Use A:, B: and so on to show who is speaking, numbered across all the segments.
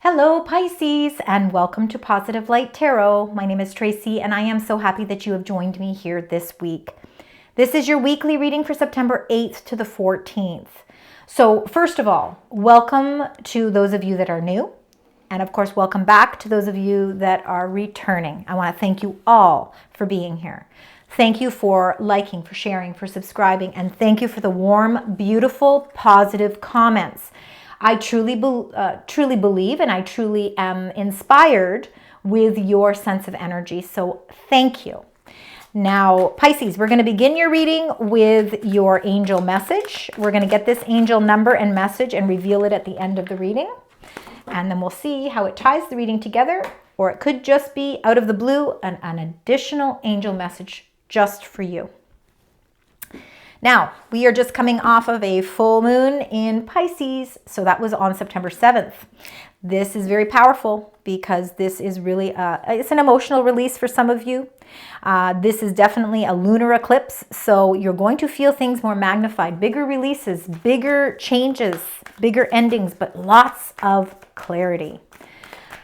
A: Hello Pisces, and welcome to Positive Light Tarot. My name is Tracy and I am so happy that you have joined me here this week. This is your weekly reading for September 8th to the 14th. So first of all, welcome to those of you that are new. And of course, welcome back to those of you that are returning. I want to thank you all for being here. Thank you for liking, for sharing, for subscribing, and thank you for the warm, beautiful, positive comments. I truly believe and I truly am inspired with your sense of energy. So thank you. Now, Pisces, we're going to begin your reading with your angel message. We're going to get this angel number and message and reveal it at the end of the reading. And then we'll see how it ties the reading together, or it could just be out of the blue, an additional angel message just for you. Now, we are just coming off of a full moon in Pisces, so that was on September 7th. This is very powerful because this is really, it's an emotional release for some of you. This is definitely a lunar eclipse, so you're going to feel things more magnified, bigger releases, bigger changes, bigger endings, but lots of clarity.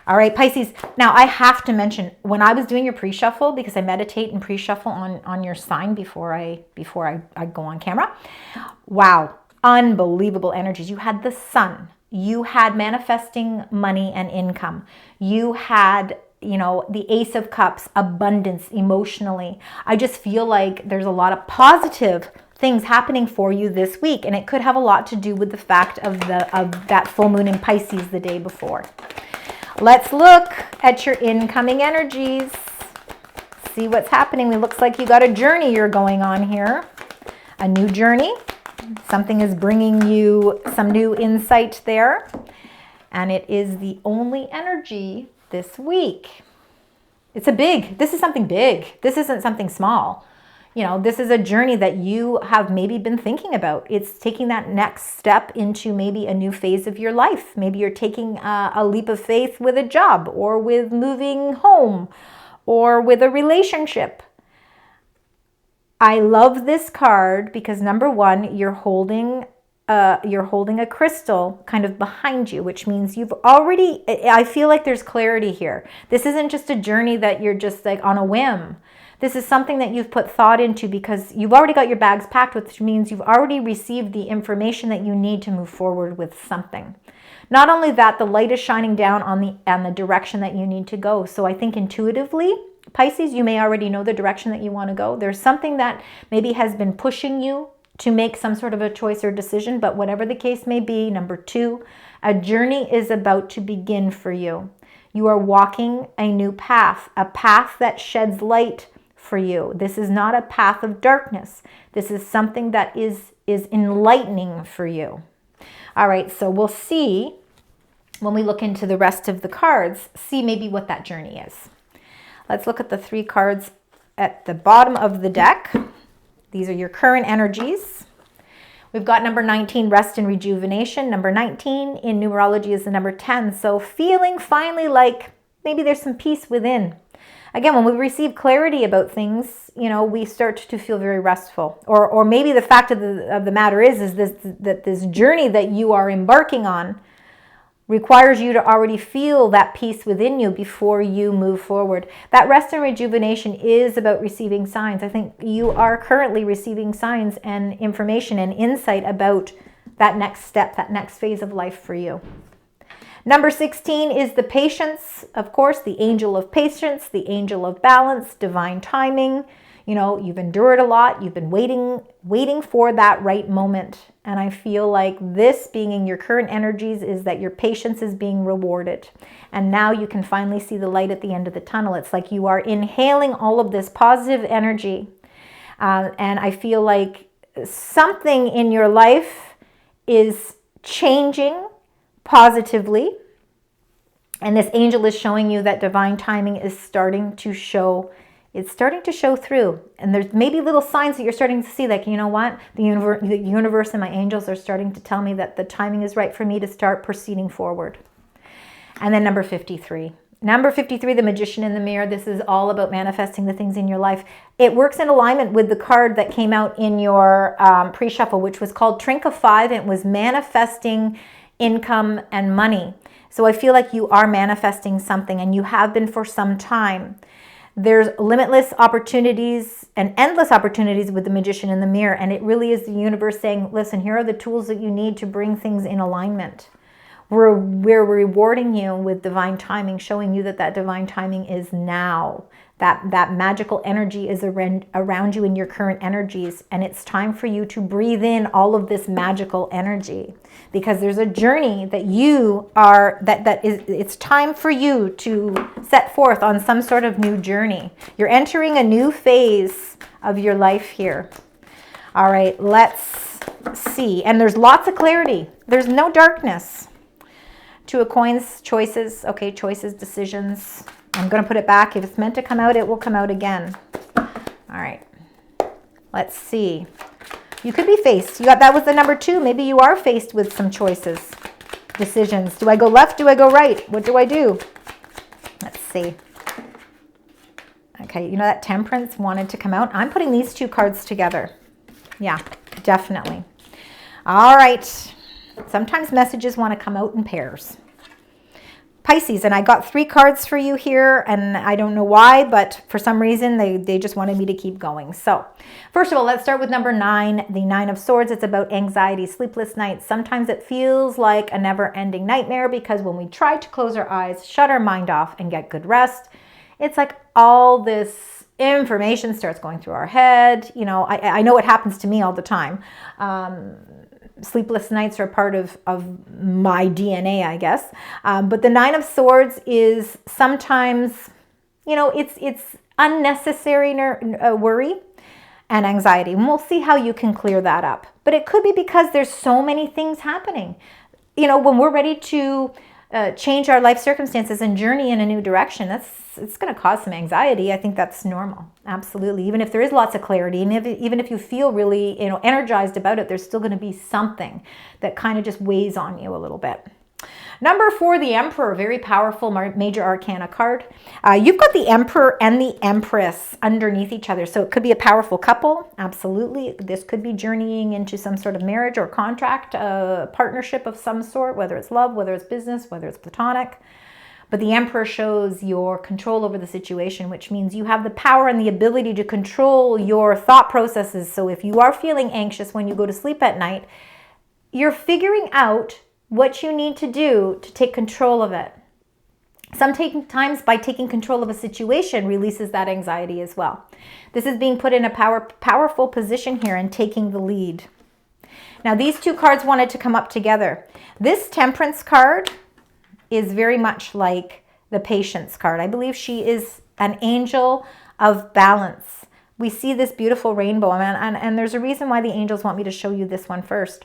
A: All right, Pisces. Now, I have to mention, when I was doing your pre-shuffle, because I meditate and pre-shuffle on your sign before I go on camera. Wow, unbelievable energies. You had the sun. You had manifesting money and income. You had, the Ace of Cups, abundance emotionally. I just feel like there's a lot of positive things happening for you this week, and it could have a lot to do with the fact of that full moon in Pisces the day before. Let's look at your incoming energies. See what's happening. It looks like you got a journey you're going on here. A new journey. Something is bringing you some new insight there. And it is the only energy this week. This is something big. This isn't something small. This is a journey that you have maybe been thinking about. It's taking that next step into maybe a new phase of your life. Maybe you're taking a leap of faith with a job, or with moving home, or with a relationship. I love this card because, number one, you're holding a crystal kind of behind you, which means I feel like there's clarity here. This isn't just a journey that you're just like on a whim. This is something that you've put thought into because you've already got your bags packed, which means you've already received the information that you need to move forward with something. Not only that, the light is shining down on the direction that you need to go. So I think intuitively, Pisces, you may already know the direction that you want to go. There's something that maybe has been pushing you to make some sort of a choice or decision, but whatever the case may be, number two, a journey is about to begin for you. You are walking a new path, a path that sheds light for you. This is not a path of darkness. This is something that is enlightening for you. All right, so we'll see when we look into the rest of the cards, see maybe what that journey is. Let's look at the three cards at the bottom of the deck. These are your current energies. We've got number 19, rest and rejuvenation. Number 19 in numerology is the number 10. So feeling finally like maybe there's some peace within. Again, when we receive clarity about things, we start to feel very restful. Or maybe the fact of the matter is that this journey that you are embarking on requires you to already feel that peace within you before you move forward. That rest and rejuvenation is about receiving signs. I think you are currently receiving signs and information and insight about that next step, that next phase of life for you. Number 16 is the patience, of course, the angel of patience, the angel of balance, divine timing. You've endured a lot. You've been waiting for that right moment. And I feel like this being in your current energies is that your patience is being rewarded. And now you can finally see the light at the end of the tunnel. It's like you are inhaling all of this positive energy. And I feel like something in your life is changing positively. And this angel is showing you that divine timing is starting to show. It's starting to show through. And there's maybe little signs that you're starting to see, like, you know what? The universe and my angels are starting to tell me that the timing is right for me to start proceeding forward. And then number 53. Number 53, the magician in the mirror. This is all about manifesting the things in your life. It works in alignment with the card that came out in your pre-shuffle, which was called Trink of Five. And it was manifesting income and money. So I feel like you are manifesting something, and you have been for some time. There's limitless opportunities and endless opportunities with the Magician in the mirror. And it really is the universe saying, listen, here are the tools that you need to bring things in alignment. We're rewarding you with divine timing, showing you that divine timing is now. That magical energy is around you in your current energies. And it's time for you to breathe in all of this magical energy, because there's a journey that it's time for you to set forth on some sort of new journey. You're entering a new phase of your life here. All right, let's see. And there's lots of clarity. There's no darkness. Two of Coins, choices. Okay, choices, decisions. I'm going to put it back. If it's meant to come out, it will come out again. All right. Let's see. You could be faced. That was the number 2. Maybe you are faced with some choices, decisions. Do I go left? Do I go right? What do I do? Let's see. Okay, you know that Temperance wanted to come out. I'm putting these 2 cards together. Yeah, definitely. All right. Sometimes messages want to come out in pairs. Pisces, and I got 3 cards for you here, and I don't know why, but for some reason they just wanted me to keep going. So first of all, let's start with number 9, the 9 of Swords. It's about anxiety, sleepless nights. Sometimes it feels like a never-ending nightmare, because when we try to close our eyes, shut our mind off, and get good rest, it's like all this information starts going through our head. You know, I know it happens to me all the time. Sleepless nights are part of my DNA, I guess. But the 9 of Swords is sometimes, you know, it's unnecessary worry and anxiety. And we'll see how you can clear that up. But it could be because there's so many things happening. You know, when we're ready to change our life circumstances and journey in a new direction, it's going to cause some anxiety. I think that's normal. Absolutely. Even if there is lots of clarity, and even if you feel really, you know, energized about it, there's still going to be something that kind of just weighs on you a little bit. Number 4, the Emperor, very powerful major arcana card. You've got the Emperor and the Empress underneath each other. So it could be a powerful couple. Absolutely. This could be journeying into some sort of marriage or contract, partnership of some sort, whether it's love, whether it's business, whether it's platonic. But the Emperor shows your control over the situation, which means you have the power and the ability to control your thought processes. So if you are feeling anxious when you go to sleep at night, you're figuring out what you need to do to take control of it. Sometimes by taking control of a situation releases that anxiety as well. This is being put in a powerful position here and taking the lead. Now these 2 cards wanted to come up together. This Temperance card is very much like the Patience card. I believe she is an angel of balance. We see this beautiful rainbow, and there's a reason why the angels want me to show you this one first.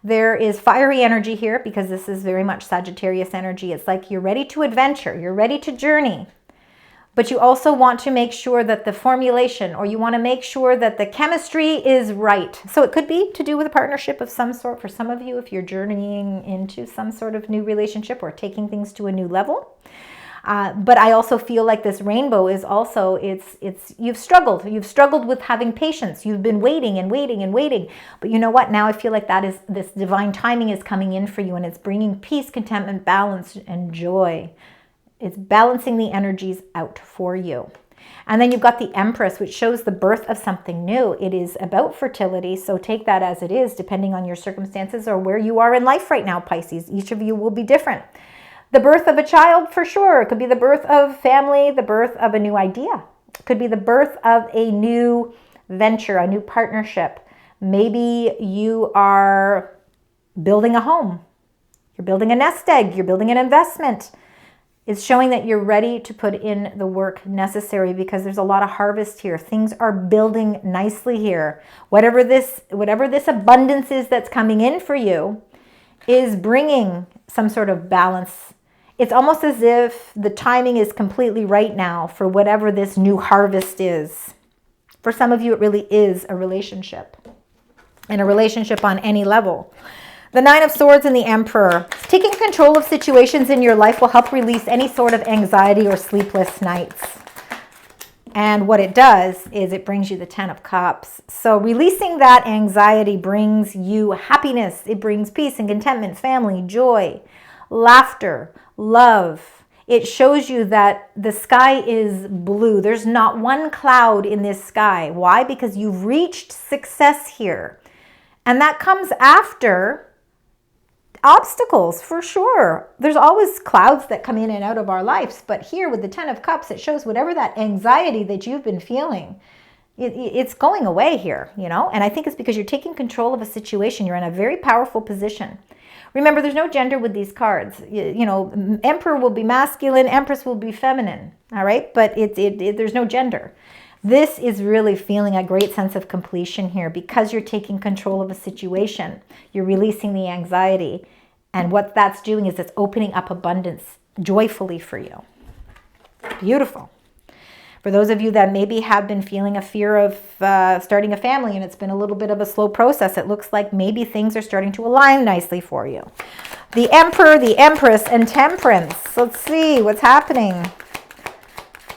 A: There is fiery energy here because this is very much Sagittarius energy. It's like you're ready to adventure, you're ready to journey, but you also want to make sure that the formulation, or you want to make sure that the chemistry is right. So it could be to do with a partnership of some sort for some of you if you're journeying into some sort of new relationship or taking things to a new level. But I also feel like this rainbow is also, you've struggled with having patience. You've been waiting and waiting and waiting. But you know what? Now I feel like this divine timing is coming in for you, and it's bringing peace, contentment, balance, and joy. It's balancing the energies out for you. And then you've got the Empress, which shows the birth of something new. It is about fertility, so take that as it is, depending on your circumstances or where you are in life right now, Pisces. Each of you will be different. The birth of a child, for sure. It could be the birth of family, the birth of a new idea. It could be the birth of a new venture, a new partnership. Maybe you are building a home. You're building a nest egg. You're building an investment. It's showing that you're ready to put in the work necessary because there's a lot of harvest here. Things are building nicely here. Whatever this abundance is that's coming in for you is bringing some sort of balance. It's almost as if the timing is completely right now for whatever this new harvest is. For some of you, it really is a relationship, and a relationship on any level. The Nine of Swords and the Emperor. Taking control of situations in your life will help release any sort of anxiety or sleepless nights. And what it does is it brings you the 10 of Cups. So releasing that anxiety brings you happiness. It brings peace and contentment, family, joy, laughter, love. It shows you that the sky is blue. There's not one cloud in this sky. Why? Because you've reached success here. And that comes after obstacles, for sure. There's always clouds that come in and out of our lives. But here with the Ten of Cups, it shows whatever that anxiety that you've been feeling, it's going away here, you know? And I think it's because you're taking control of a situation. You're in a very powerful position. Remember, there's no gender with these cards. You know, Emperor will be masculine, Empress will be feminine, all right? But there's no gender. This is really feeling a great sense of completion here because you're taking control of a situation. You're releasing the anxiety. And what that's doing is it's opening up abundance joyfully for you. Beautiful. For those of you that maybe have been feeling a fear of starting a family and it's been a little bit of a slow process, it looks like maybe things are starting to align nicely for you. The Emperor, the Empress, and Temperance. Let's see what's happening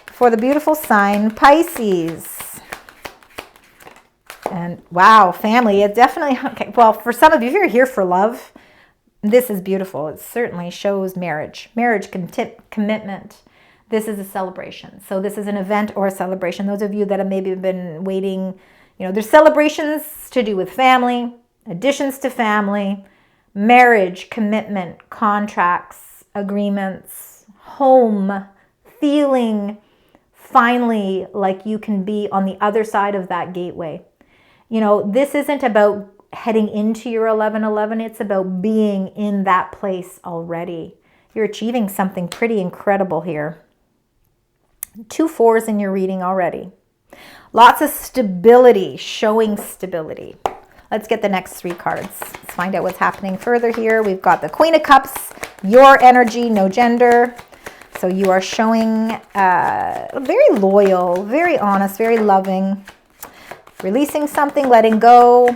A: for the beautiful sign Pisces. And wow, family, it definitely, okay, well, for some of you, if you're here for love, this is beautiful. It certainly shows marriage, commitment. This is a celebration. So this is an event or a celebration. Those of you that have maybe been waiting, you know, there's celebrations to do with family, additions to family, marriage, commitment, contracts, agreements, home, feeling finally like you can be on the other side of that gateway. You know, this isn't about heading into your 1111. It's about being in that place already. You're achieving something pretty incredible here. 2 4s in your reading already. Lots of stability, showing stability. Let's get the next 3 cards. Let's find out what's happening further here. We've got the Queen of Cups, your energy, no gender. So you are showing very loyal, very honest, very loving, releasing something, letting go.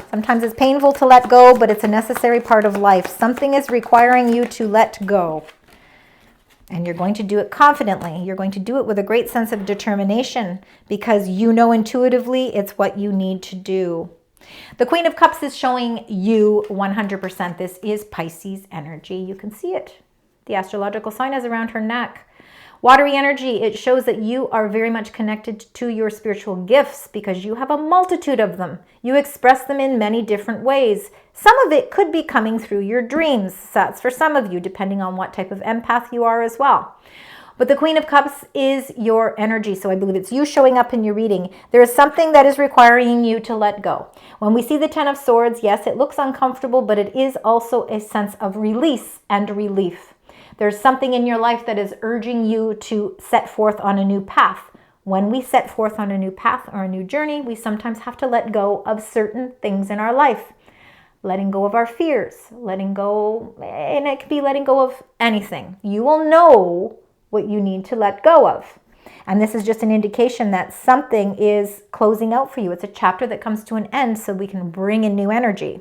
A: Sometimes it's painful to let go, but it's a necessary part of life. Something is requiring you to let go. And you're going to do it confidently. You're going to do it with a great sense of determination because you know intuitively it's what you need to do. The Queen of Cups is showing you 100%. This is Pisces energy. You can see it. The astrological sign is around her neck. Watery energy, it shows that you are very much connected to your spiritual gifts because you have a multitude of them. You express them in many different ways. Some of it could be coming through your dreams. That's for some of you, depending on what type of empath you are as well. But the Queen of Cups is your energy, so I believe it's you showing up in your reading. There is something that is requiring you to let go. When we see the Ten of Swords, yes, it looks uncomfortable, but it is also a sense of release and relief. There's something in your life that is urging you to set forth on a new path. When we set forth on a new path or a new journey, we sometimes have to let go of certain things in our life. Letting go of our fears, letting go, and it could be letting go of anything. You will know what you need to let go of. And this is just an indication that something is closing out for you. It's a chapter that comes to an end so we can bring in new energy.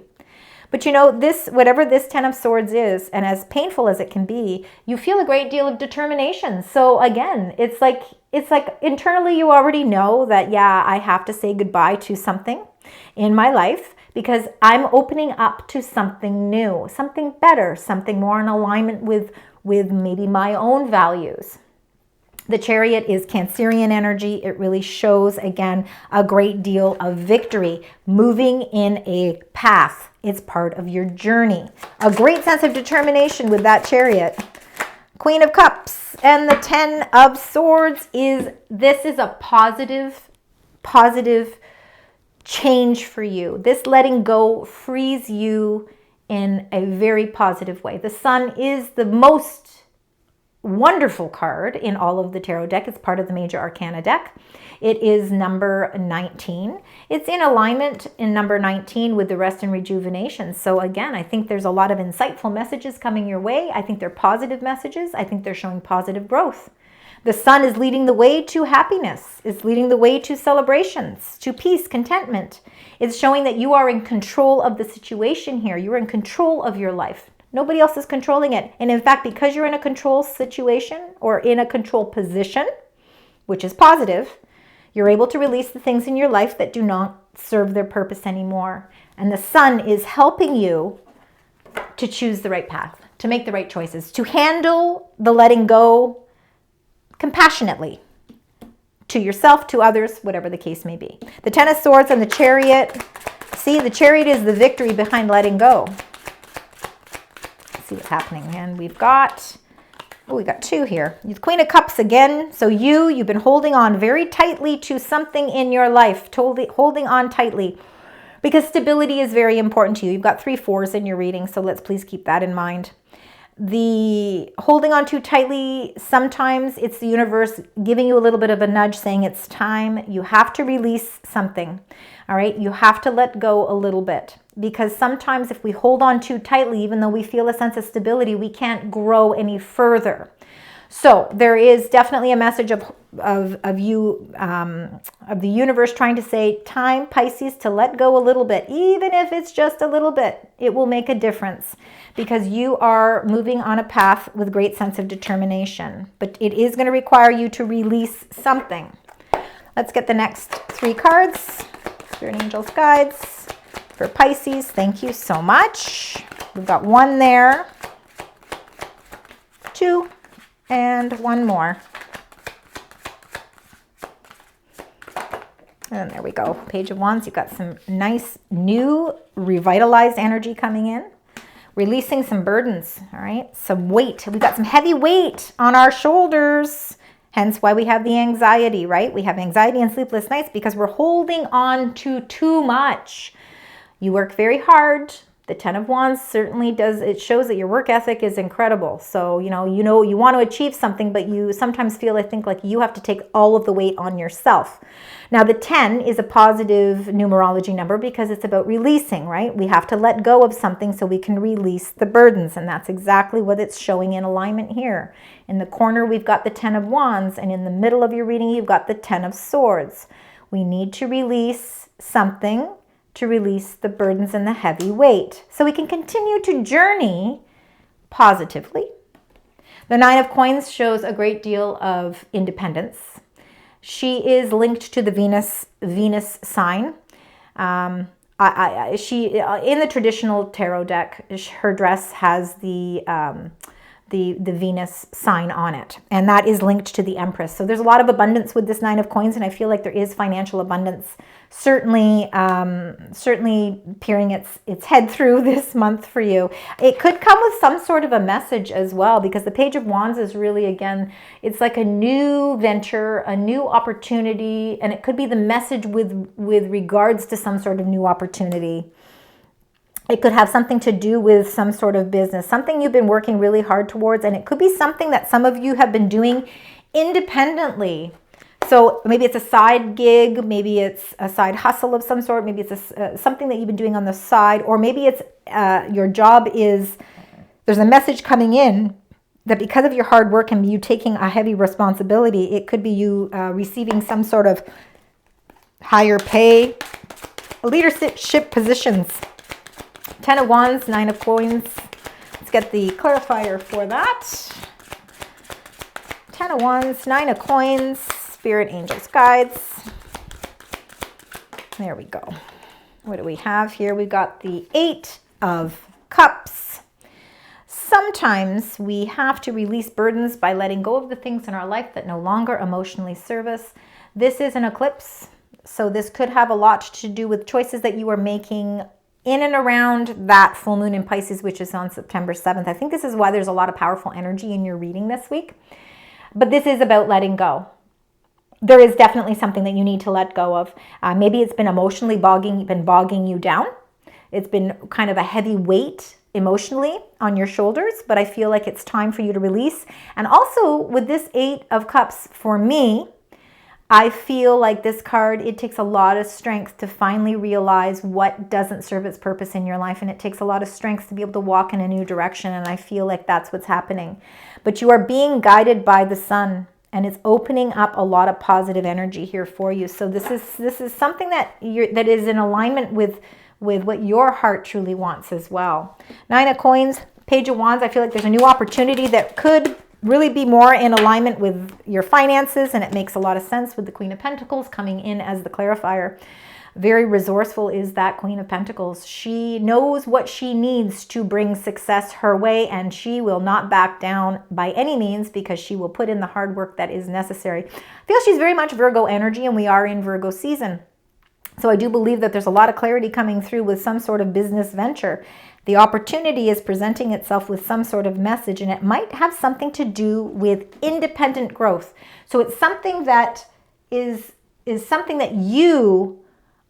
A: But you know, this, whatever this Ten of Swords is, and as painful as it can be, you feel a great deal of determination. So again, it's like internally you already know that, yeah, I have to say goodbye to something in my life because I'm opening up to something new, something better, something more in alignment with maybe my own values. The Chariot is Cancerian energy. It really shows, again, a great deal of victory, moving in a path. It's part of your journey. A great sense of determination with that Chariot. Queen of Cups and the Ten of Swords this is a positive change for you. This letting go frees you in a very positive way. The Sun is the most wonderful card in all of the tarot deck. It's part of the major arcana deck. It is number 19. It's in alignment in number 19 with the rest and rejuvenation. So again, I think there's a lot of insightful messages coming your way. I think they're positive messages. I think they're showing positive growth. The Sun is leading the way to happiness. It's leading the way to celebrations, to peace, contentment. It's showing that you are in control of the situation here. You're in control of your life. Nobody else is controlling it. And in fact, because you're in a control situation or in a control position, which is positive, you're able to release the things in your life that do not serve their purpose anymore. And the Sun is helping you to choose the right path, to make the right choices, to handle the letting go compassionately to yourself, to others, whatever the case may be. The Ten of Swords and the Chariot. See, the Chariot is the victory behind letting go. Let's see what's happening. And we've got, oh, we got two here. The Queen of Cups again. So you've been holding on very tightly to something in your life, holding on tightly, because stability is very important to you. You've got 3 4s in your reading, so let's please keep that in mind. The holding on too tightly, sometimes it's the universe giving you a little bit of a nudge saying it's time. You have to release something, all right? You have to let go a little bit, because sometimes if we hold on too tightly, even though we feel a sense of stability, we can't grow any further. So there is definitely a message of the universe trying to say, time, Pisces, to let go a little bit. Even if it's just a little bit, it will make a difference, because you are moving on a path with great sense of determination. But it is going to require you to release something. Let's get the next 3 cards. Spirit Angels Guides for Pisces. Thank you so much. We've got 1 there, 2, and 1 more. And there we go. Page of Wands. You've got some nice, new, revitalized energy coming in. Releasing some burdens, all right? Some weight. We've got some heavy weight on our shoulders. Hence why we have the anxiety, right? We have anxiety and sleepless nights because we're holding on to too much. You work very hard. The Ten of Wands certainly does. It shows that your work ethic is incredible. So, you want to achieve something, but you sometimes feel, I think, like you have to take all of the weight on yourself. Now, the 10 is a positive numerology number because it's about releasing, right? We have to let go of something so we can release the burdens. And that's exactly what it's showing in alignment here. In the corner, we've got the 10 of Wands. And in the middle of your reading, you've got the 10 of Swords. We need to release something to release the burdens and the heavy weight, so we can continue to journey positively. The 9 of Coins shows a great deal of independence. She is linked to the Venus sign. She in the traditional tarot deck, her dress has the Venus sign on it, and that is linked to the Empress. So there's a lot of abundance with this 9 of Coins, and I feel like there is financial abundance certainly peering its head through this month for you. It could come with some sort of a message as well, because the Page of Wands is really, again, it's like a new venture, a new opportunity, and it could be the message with regards to some sort of new opportunity. It could have something to do with some sort of business, something you've been working really hard towards, and it could be something that some of you have been doing independently. So maybe it's a side gig, maybe it's a side hustle of some sort, maybe it's something that you've been doing on the side, or maybe it's your job is, there's a message coming in that because of your hard work and you taking a heavy responsibility, it could be you receiving some sort of higher pay, leadership positions. 10 of Wands, 9 of Coins. Let's get the clarifier for that. 10 of Wands, 9 of Coins, Spirit Angels Guides. There we go. What do we have here? We've got the 8 of Cups. Sometimes we have to release burdens by letting go of the things in our life that no longer emotionally serve us. This is an eclipse, so this could have a lot to do with choices that you are making in and around that full moon in Pisces, which is on September 7th. I think this is why there's a lot of powerful energy in your reading this week. But this is about letting go. There is definitely something that you need to let go of. Maybe it's been emotionally bogging you down. It's been kind of a heavy weight emotionally on your shoulders, but I feel like it's time for you to release. And also with this 8 of Cups, for me, I feel like this card, it takes a lot of strength to finally realize what doesn't serve its purpose in your life. And it takes a lot of strength to be able to walk in a new direction. And I feel like that's what's happening. But you are being guided by the sun, and it's opening up a lot of positive energy here for you. So this is something that is in alignment with what your heart truly wants as well. 9 of Coins, Page of Wands. I feel like there's a new opportunity that could really be more in alignment with your finances, and it makes a lot of sense with the Queen of Pentacles coming in as the clarifier. Very resourceful is that Queen of Pentacles. She knows what she needs to bring success her way, and she will not back down by any means because she will put in the hard work that is necessary. I feel she's very much Virgo energy, and we are in Virgo season. So I do believe that there's a lot of clarity coming through with some sort of business venture. The opportunity is presenting itself with some sort of message, and it might have something to do with independent growth. So it's something that is something that you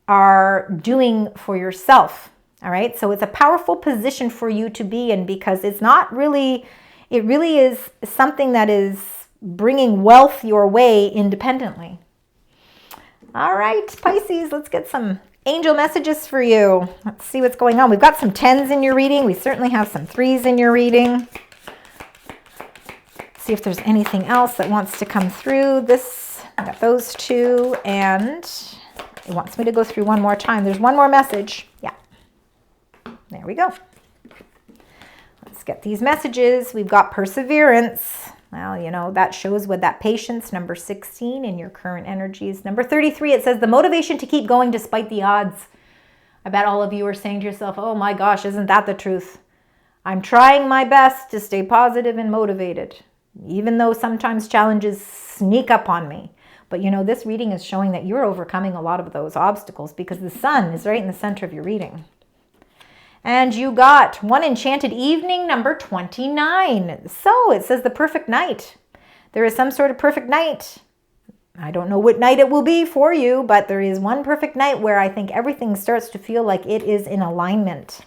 A: are doing for yourself. All right. So it's a powerful position for you to be in because it's not really, it really is something that is bringing wealth your way independently. All right, Pisces, let's get some angel messages for you. Let's see what's going on. We've got some 10s in your reading. We certainly have some 3s in your reading. See if there's anything else that wants to come through. This, I got those 2, and it wants me to go through one more time. There's one more message. Yeah. There we go. Let's get these messages. We've got perseverance. Well, you know, that shows with that patience, number 16 in your current energies. Number 33, it says the motivation to keep going despite the odds. I bet all of you are saying to yourself, oh my gosh, isn't that the truth? I'm trying my best to stay positive and motivated, even though sometimes challenges sneak up on me. But you know, this reading is showing that you're overcoming a lot of those obstacles because the sun is right in the center of your reading. And you got one enchanted evening, number 29. So it says the perfect night. There is some sort of perfect night. I don't know what night it will be for you, but there is one perfect night where I think everything starts to feel like it is in alignment.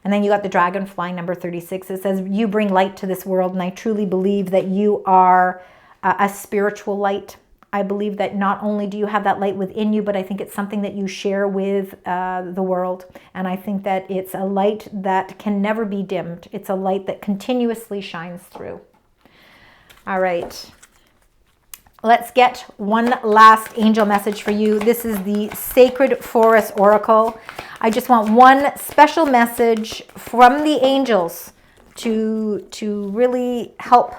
A: And then you got the dragonfly, number 36. It says, you bring light to this world, and I truly believe that you are a spiritual light. I believe that not only do you have that light within you, but I think it's something that you share with the world. And I think that it's a light that can never be dimmed. It's a light that continuously shines through. All right. Let's get one last angel message for you. This is the Sacred Forest Oracle. I just want one special message from the angels to really help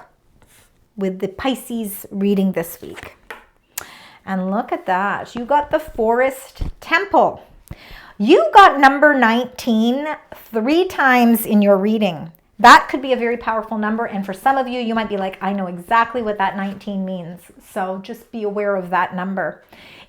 A: with the Pisces reading this week. And look at that. You got the Forest Temple. You got number 19 3 times in your reading. That could be a very powerful number. And for some of you, you might be like, I know exactly what that 19 means. So just be aware of that number.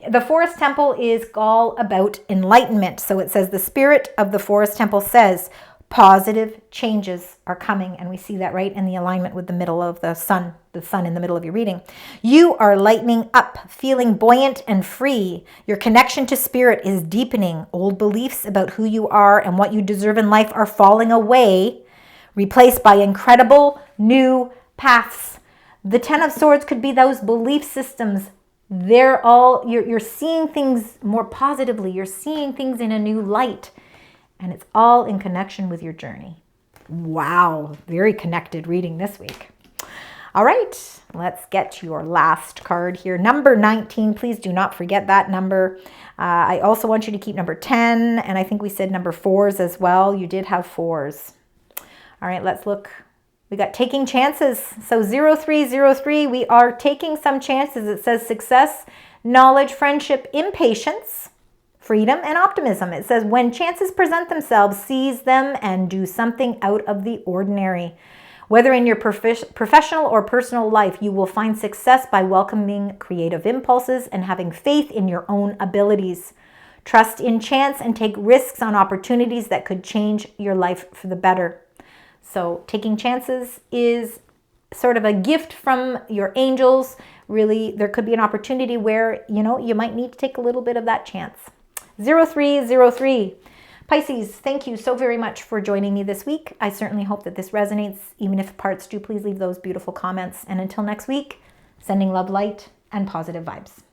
A: The Forest Temple is all about enlightenment. So it says the spirit of the Forest Temple says positive changes are coming. And we see that right in the alignment with the middle of the sun in the middle of your reading. You are lightening up, feeling buoyant and free. Your connection to spirit is deepening. Old beliefs about who you are and what you deserve in life are falling away, replaced by incredible new paths. The Ten of Swords could be those belief systems. They're all, you're seeing things more positively. You're seeing things in a new light. And it's all in connection with your journey. Wow, very connected reading this week. All right, let's get your last card here. Number 19, please do not forget that number. I also want you to keep number 10, and I think we said number 4s as well. You did have 4s. All right, let's look. We got taking chances. So 0303, we are taking some chances. It says success, knowledge, friendship, impatience, freedom, and optimism. It says when chances present themselves, seize them and do something out of the ordinary. Whether in your professional or personal life, you will find success by welcoming creative impulses and having faith in your own abilities. Trust in chance and take risks on opportunities that could change your life for the better. So taking chances is sort of a gift from your angels. Really, there could be an opportunity where, you know, you might need to take a little bit of that chance. 0303. Pisces, thank you so very much for joining me this week. I certainly hope that this resonates. Even if parts do, please leave those beautiful comments. And until next week, sending love, light, and positive vibes.